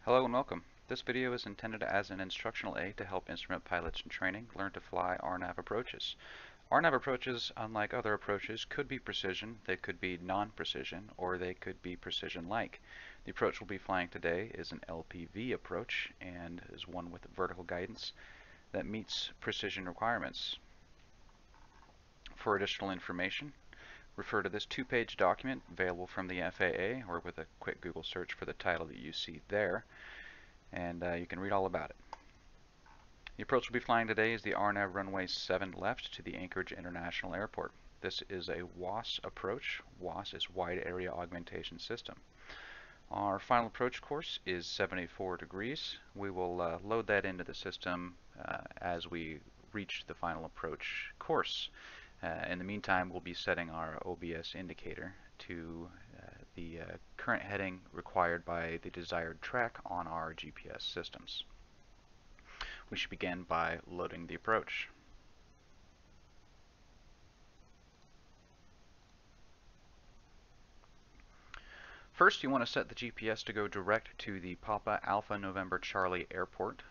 Hello and welcome. This video is intended as an instructional aid to help instrument pilots in training learn to fly RNAV approaches. RNAV approaches, unlike other approaches, could be precision, they could be non-precision, or they could be precision-like. The approach we'll be flying today is an LPV approach and is one with vertical guidance that meets precision requirements. For additional information, refer to this two-page document available from the FAA or with a quick Google search for the title that you see there, and you can read all about it. The approach we'll be flying today is the RNAV runway 7 left to the Anchorage International Airport. This is a WAAS approach. WAAS is Wide Area Augmentation System. Our final approach course is 74 degrees. We will load that into the system as we reach the final approach course. In the meantime, we'll be setting our OBS indicator to the current heading required by the desired track on our GPS systems. We should begin by loading the approach. First, you want to set the GPS to go direct to the Papa Alpha November Charlie Airport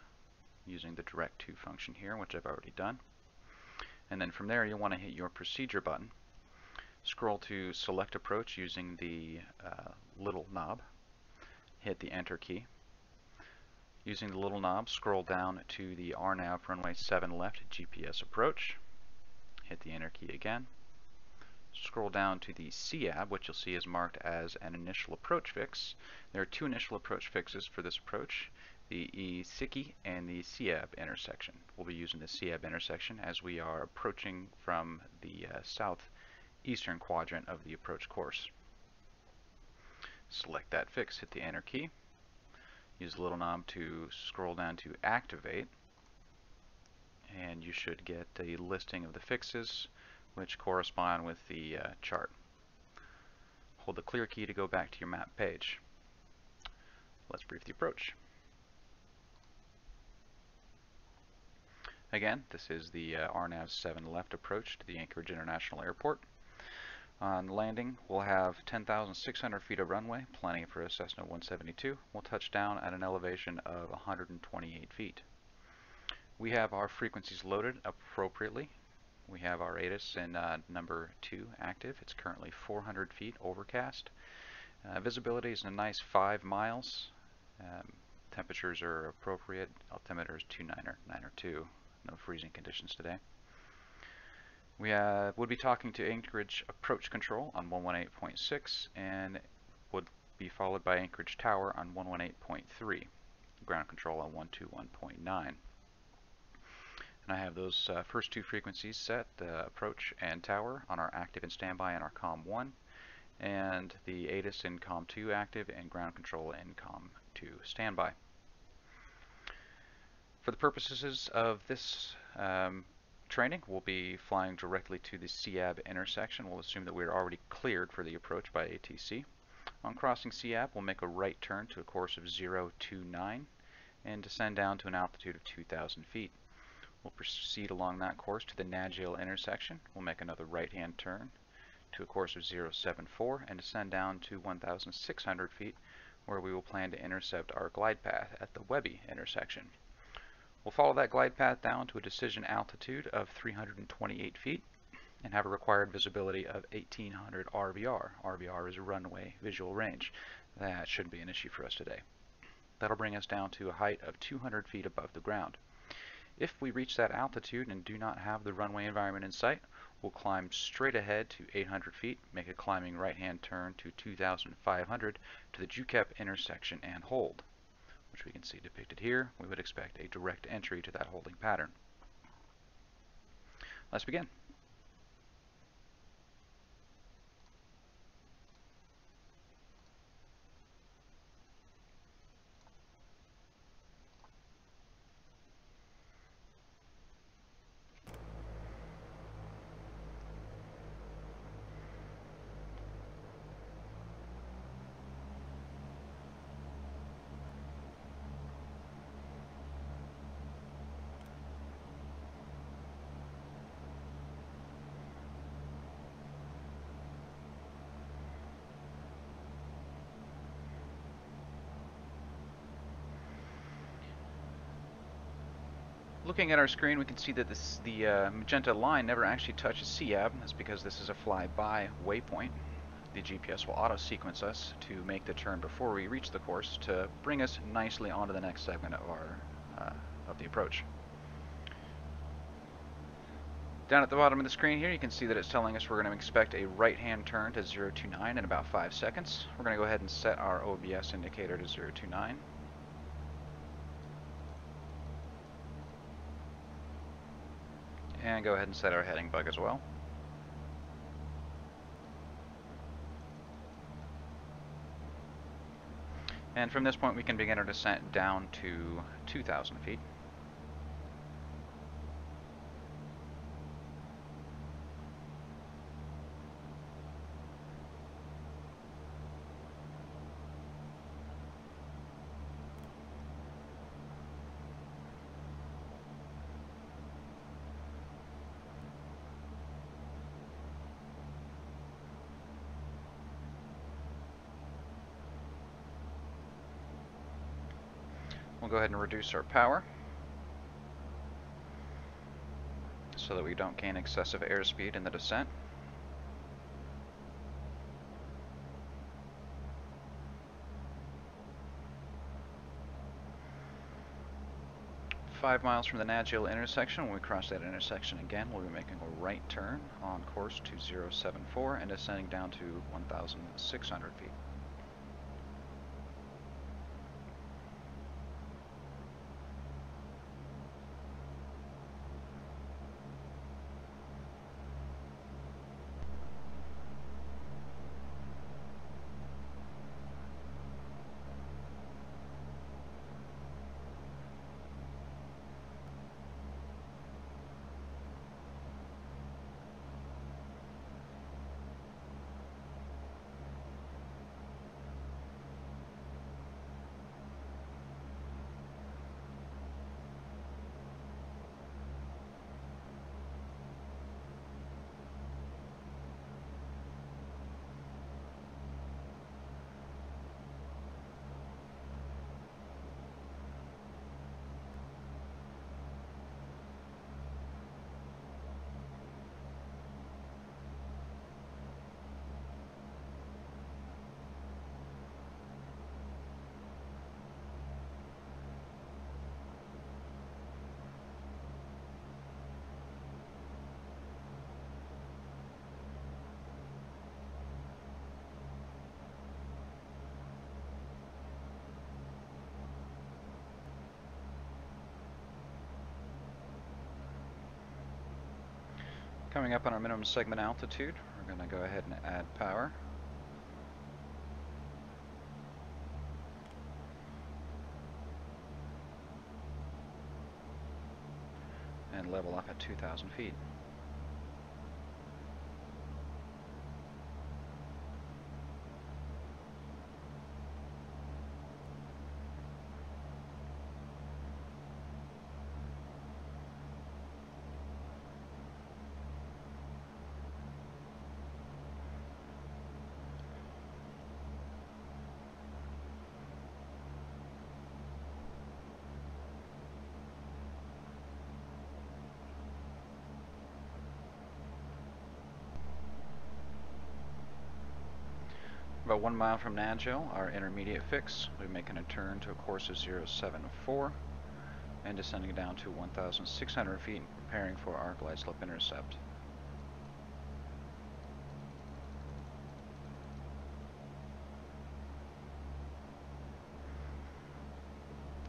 using the direct to function here, which I've already done. And then from there, you'll want to hit your procedure button. Scroll to select approach using the little knob. Hit the enter key. Using the little knob, scroll down to the RNAV runway 7 left GPS approach. Hit the enter key again. Scroll down to the CAB, which you'll see is marked as an initial approach fix. There are two initial approach fixes for this approach, the ESICI and the CAB intersection. We'll be using the CAB intersection as we are approaching from the southeastern quadrant of the approach course. Select that fix, hit the enter key. Use the little knob to scroll down to activate, and you should get a listing of the fixes which correspond with the chart. Hold the clear key to go back to your map page. Let's brief the approach. Again, this is the RNAV 7 left approach to the Anchorage International Airport. On landing, we'll have 10,600 feet of runway, plenty for a Cessna 172. We'll touch down at an elevation of 128 feet. We have our frequencies loaded appropriately. We have our ATIS in number 2 active. It's currently 400 feet overcast. Visibility is a nice 5 miles. Temperatures are appropriate. Altimeter is 902. No freezing conditions today. We would be talking to Anchorage Approach Control on 118.6 and would be followed by Anchorage Tower on 118.3. Ground control on 121.9. And I have those first two frequencies set, approach and tower, on our active and standby in our COM 1, and the ATIS in COM 2 active and ground control in COM 2 standby. For the purposes of this training, we'll be flying directly to the CAB intersection. We'll assume that we're already cleared for the approach by ATC. On crossing CAB, we'll make a right turn to a course of 029 and descend down to an altitude of 2,000 feet. We'll proceed along that course to the Nagil intersection. We'll make another right-hand turn to a course of 074 and descend down to 1,600 feet, where we will plan to intercept our glide path at the Webby intersection. We'll follow that glide path down to a decision altitude of 328 feet and have a required visibility of 1,800 RVR. RVR is a runway visual range. That shouldn't be an issue for us today. That'll bring us down to a height of 200 feet above the ground. If we reach that altitude and do not have the runway environment in sight, we'll climb straight ahead to 800 feet, make a climbing right-hand turn to 2,500 to the JUCEP intersection and hold, which we can see depicted here. We would expect a direct entry to that holding pattern. Let's begin. Looking at our screen, we can see that the magenta line never actually touches CAB. That's because this is a fly-by waypoint. The GPS will auto-sequence us to make the turn before we reach the course to bring us nicely onto the next segment of of the approach. Down at the bottom of the screen here, you can see that it's telling us we're going to expect a right-hand turn to 029 in about 5 seconds. We're going to go ahead and set our OBS indicator to 029. And go ahead and set our heading bug as well. And from this point we can begin our descent down to 2,000 feet. We'll go ahead and reduce our power so that we don't gain excessive airspeed in the descent. Five miles from the Nagil intersection, when we cross that intersection again, we'll be making a right turn on course to 074 and descending down to 1,600 feet. Coming up on our minimum segment altitude, we're going to go ahead and add power. And level off at 2,000 feet. About 1 mile from Nagil, our intermediate fix, we'll be making a turn to a course of 074 and descending down to 1,600 feet, preparing for our glide slope intercept.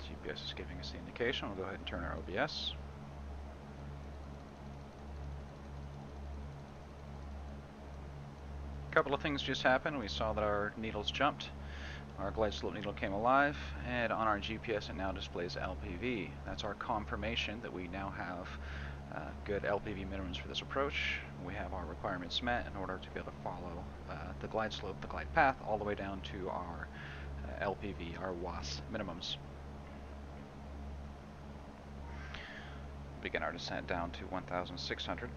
GPS is giving us the indication. We'll go ahead and turn our OBS. A couple of things just happened. We saw that our needles jumped, our glide slope needle came alive, and on our GPS it now displays LPV. That's our confirmation that we now have good LPV minimums for this approach. We have our requirements met in order to be able to follow the glide slope, the glide path, all the way down to our LPV, our WAS minimums. Begin our descent down to 1,600.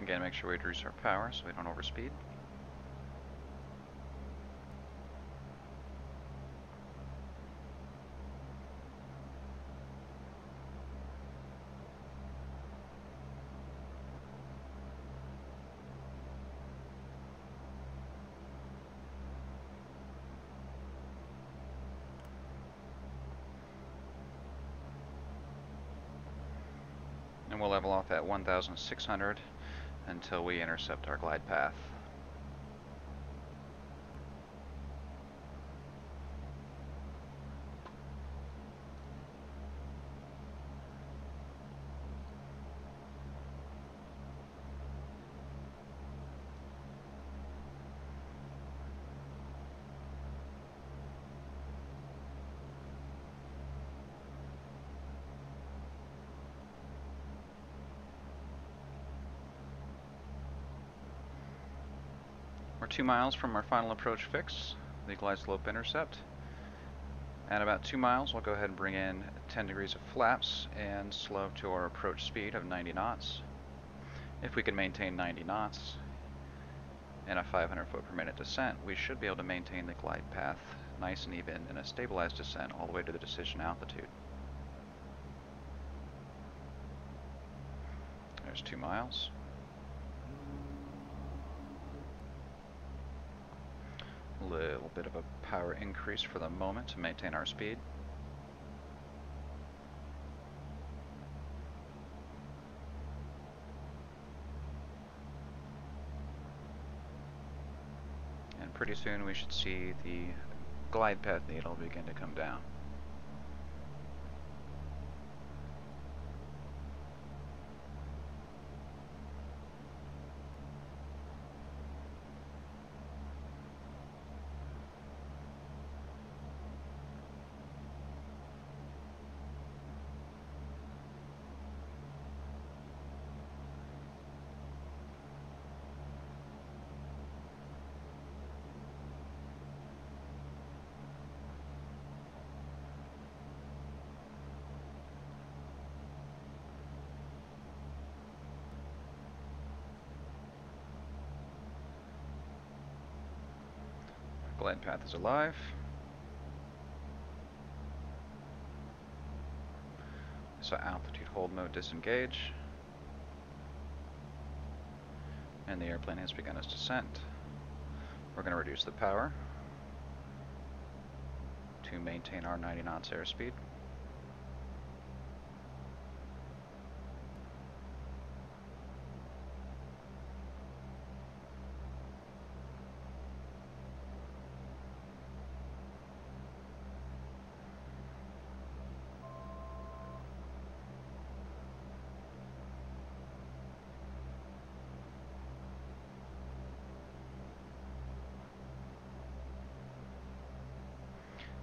Again, make sure we reduce our power so we don't overspeed. And we'll level off at 1,600 until we intercept our glide path. We're 2 miles from our final approach fix, the glide slope intercept. At about 2 miles, we'll go ahead and bring in 10 degrees of flaps and slow to our approach speed of 90 knots. If we can maintain 90 knots in a 500 foot per minute descent, we should be able to maintain the glide path nice and even in a stabilized descent all the way to the decision altitude. There's 2 miles. A little bit of a power increase for the moment to maintain our speed. And pretty soon we should see the glide path needle begin to come down. Glide path is alive. So altitude hold mode disengage. And the airplane has begun its descent. We're going to reduce the power to maintain our 90 knots airspeed.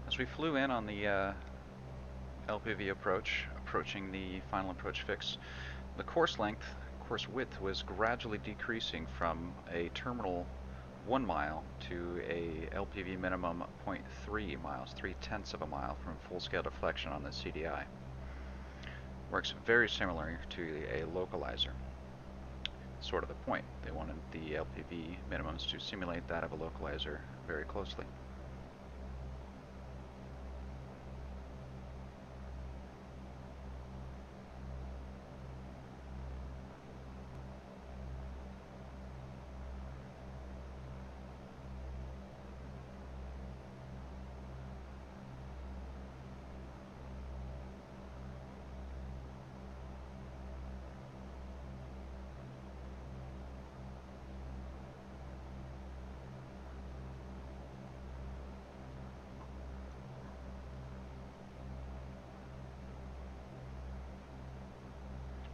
As we flew in on the LPV approaching the final approach fix, the course width was gradually decreasing from a terminal 1 mile to a LPV minimum 0.3 miles, 3/10 of a mile from full scale deflection on the CDI. Works very similar to a localizer. Sort of the point. They wanted the LPV minimums to simulate that of a localizer very closely.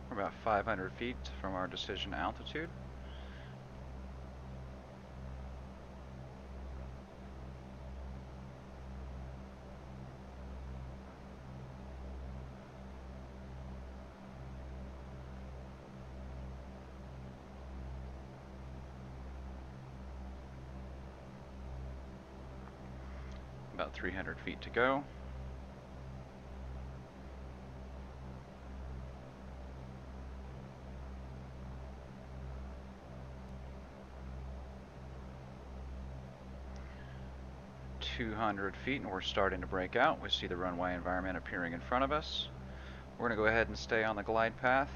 We're about 500 feet from our decision altitude. About 300 feet to go. 200 feet and we're starting to break out. We see the runway environment appearing in front of us. We're going to go ahead and stay on the glide path,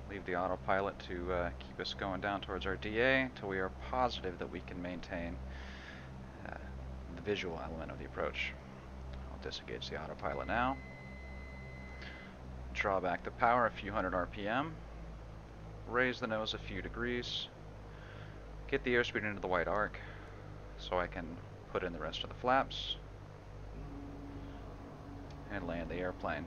leave the autopilot to keep us going down towards our DA until we are positive that we can maintain the visual element of the approach. I'll disengage the autopilot now. Draw back the power a few hundred RPM. Raise the nose a few degrees. Get the airspeed into the white arc so I can put in the rest of the flaps and land the airplane.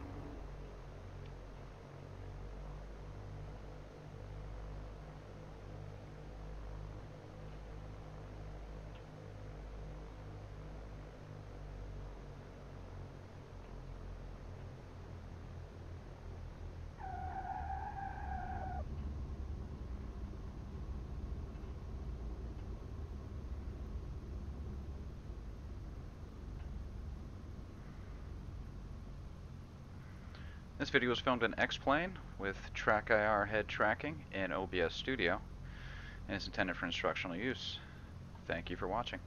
This video was filmed in X-Plane with Track IR head tracking in OBS Studio and is intended for instructional use. Thank you for watching.